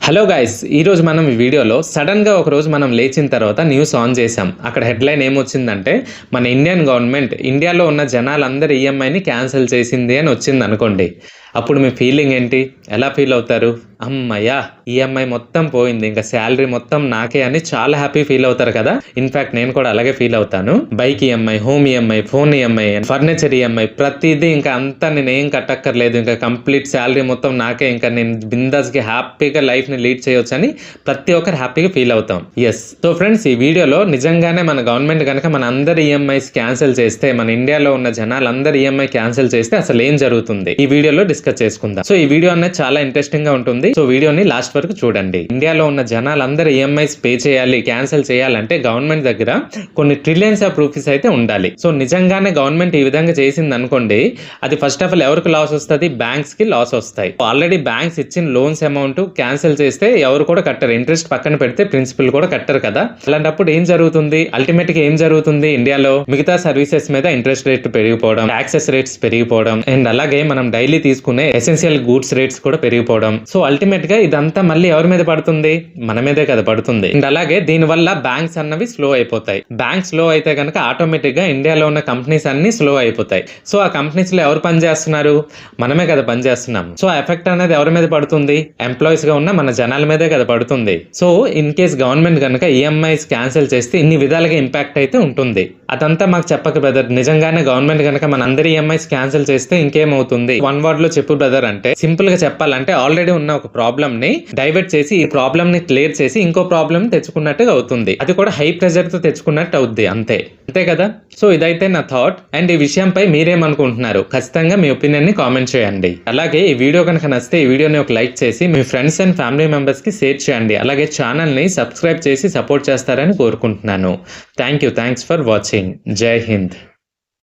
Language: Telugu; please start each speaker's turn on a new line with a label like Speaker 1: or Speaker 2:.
Speaker 1: హలో గైస్, ఈరోజు మనం ఈ వీడియోలో సడన్గా ఒకరోజు మనం లేచిన తర్వాత న్యూస్ ఆన్ చేసాం. అక్కడ హెడ్లైన్ ఏమొచ్చిందంటే మన ఇండియన్ గవర్నమెంట్ ఇండియాలో ఉన్న జనాలందరి ఈఎంఐని క్యాన్సిల్ చేసింది అని వచ్చింది అనుకోండి. అప్పుడు మీ ఫీలింగ్ ఏంటి? ఎలా ఫీల్ అవుతారు? అమ్మయ్యా, ఈఎంఐ మొత్తం పోయింది, ఇంకా శాలరీ మొత్తం నాకే అని చాలా హ్యాపీ ఫీల్ అవుతారు కదా. ఇన్ఫాక్ట్ నేను కూడా అలాగే ఫీల్ అవుతాను. Bike EMI, home EMI, phone EMI, furniture EMI, ప్రతిదీ ఇంకా అంతా నేను ఏం కట్టక్కర్లేదు, ఇంకా కంప్లీట్ శాలరీ మొత్తం నాకే, ఇంకా నేను బిందాస్కి హ్యాపీగా లైఫ్ ని లీడ్ చేయొచ్చు అని ప్రతి ఒక్కరు హ్యాపీగా ఫీల్ అవుతాం. ఎస్, సో ఫ్రెండ్స్, ఈ వీడియోలో నిజంగానే మన గవర్నమెంట్ కనుక మన అందరి ఈఎంఐస్ క్యాన్సిల్ చేస్తే, మన ఇండియాలో ఉన్న జనాలందరి ఈఎంఐ క్యాన్సిల్ చేస్తే అసలు ఏం జరుగుతుంది ఈ వీడియోలో డిస్కస్ చేసుకుందాం. సో ఈ వీడియో అనేది చాలా ఇంట్రెస్టింగ్ గా ఉంటుంది. సో వీడియోని లాస్ట్ వరకు చూడండి. ఇండియాలో ఉన్న జనాలందరూ ఈఎంఐస్ పే చేయాలి, క్యాన్సిల్ చేయాలంటే గవర్నమెంట్ దగ్గర కొన్ని ట్రిలియన్స్ ఆఫ్ రూపీస్ అయితే ఉండాలి. సో నిజంగానే గవర్నమెంట్ ఈ విధంగా చేసింది అనుకోండి, అది ఫస్ట్ ఆఫ్ ఆల్ ఎవరికి లాస్ వస్తుంది? బ్యాంక్స్ కి లాస్ వస్తాయి. ఆల్రెడీ బ్యాంక్స్ ఇచ్చిన లోన్స్ అమౌంట్ క్యాన్సిల్ చేస్తే ఎవరు కూడా కట్టరు, ఇంట్రెస్ట్ పక్కన పెడితే ప్రిన్సిపల్ కూడా కట్టరు కదా. అలాంటప్పుడు ఏం జరుగుతుంది? అల్టిమేట్ గా ఏం జరుగుతుంది? ఇండియాలో మిగతా సర్వీసెస్ మీద ఇంట్రెస్ట్ రేట్ పెరిగిపోవడం, యాక్సెస్ రేట్స్ పెరిగిపోవడం, అండ్ అలాగే మనం డైలీ తీసుకునే ఎసెన్షియల్ గూడ్స్ రేట్స్ కూడా పెరిగిపోవడం. సో అల్టిమేట్ గా ఇదంతా మళ్ళీ ఎవరి మీద పడుతుంది? మన మీదే కదా పడుతుంది. అండ్ అలాగే దీని వల్ల బ్యాంక్స్ అన్నవి స్లో అయిపోతాయి. బ్యాంక్స్ స్లో అయితే కనుక ఆటోమేటిక్ గా ఇండియాలో ఉన్న కంపెనీస్ అన్ని స్లో అయిపోతాయి. సో ఆ కంపెనీస్ లో ఎవరు పని చేస్తున్నారు? మనమే కదా పని చేస్తున్నాం. సో ఆ ఎఫెక్ట్ అనేది ఎవరి మీద పడుతుంది? ఎంప్లాయీస్ గా ఉన్న మన జనాల మీదే కదా పడుతుంది. సో ఇన్ కేస్ గవర్నమెంట్ కనుక ఈఎంఐస్ క్యాన్సిల్ చేస్తే ఇన్ని విధాలుగా ఇంపాక్ట్ అయితే ఉంటుంది. అదంతా మాకు చెప్పక బ్రదర్, నిజంగానే గవర్నమెంట్ కనుక మన అందరి ఈఎంఐస్ క్యాన్సిల్ చేస్తే ఇంకేమవుతుంది? వన్ వర్డ్ లో చెప్పు బ్రదర్ అంటే, సింపుల్ గా చెప్పాలంటే ఆల్రెడీ ఉన్న ఒక ప్రాబ్లమ్ ని డైవర్ట్ చేసి ఈ ప్రాబ్లమ్ ని క్లియర్ చేసి ఇంకో ప్రాబ్లమ్ తెచ్చుకున్నట్టుగా అవుతుంది. అది కూడా హై ప్రెషర్ తో తెచ్చుకున్నట్టు అవుద్ది. అంతే కదా. సో ఇదైతే నా థాట్. అండ్ ఈ విషయంపై మీరేమనుకుంటున్నారు? ఖచ్చితంగా మీ ఒపీనియన్ ని కామెంట్ చేయండి. అలాగే ఈ వీడియో కనుక నచ్చితే ఈ వీడియోని ఒక లైక్ చేసి మీ ఫ్రెండ్స్ అండ్ ఫ్యామిలీ మెంబర్స్ కి షేర్ చేయండి. అలాగే ఛానల్ ని సబ్స్క్రైబ్ చేసి సపోర్ట్ చేస్తారని కోరుకుంటున్నాను. Thanks for watching. జై హింద్.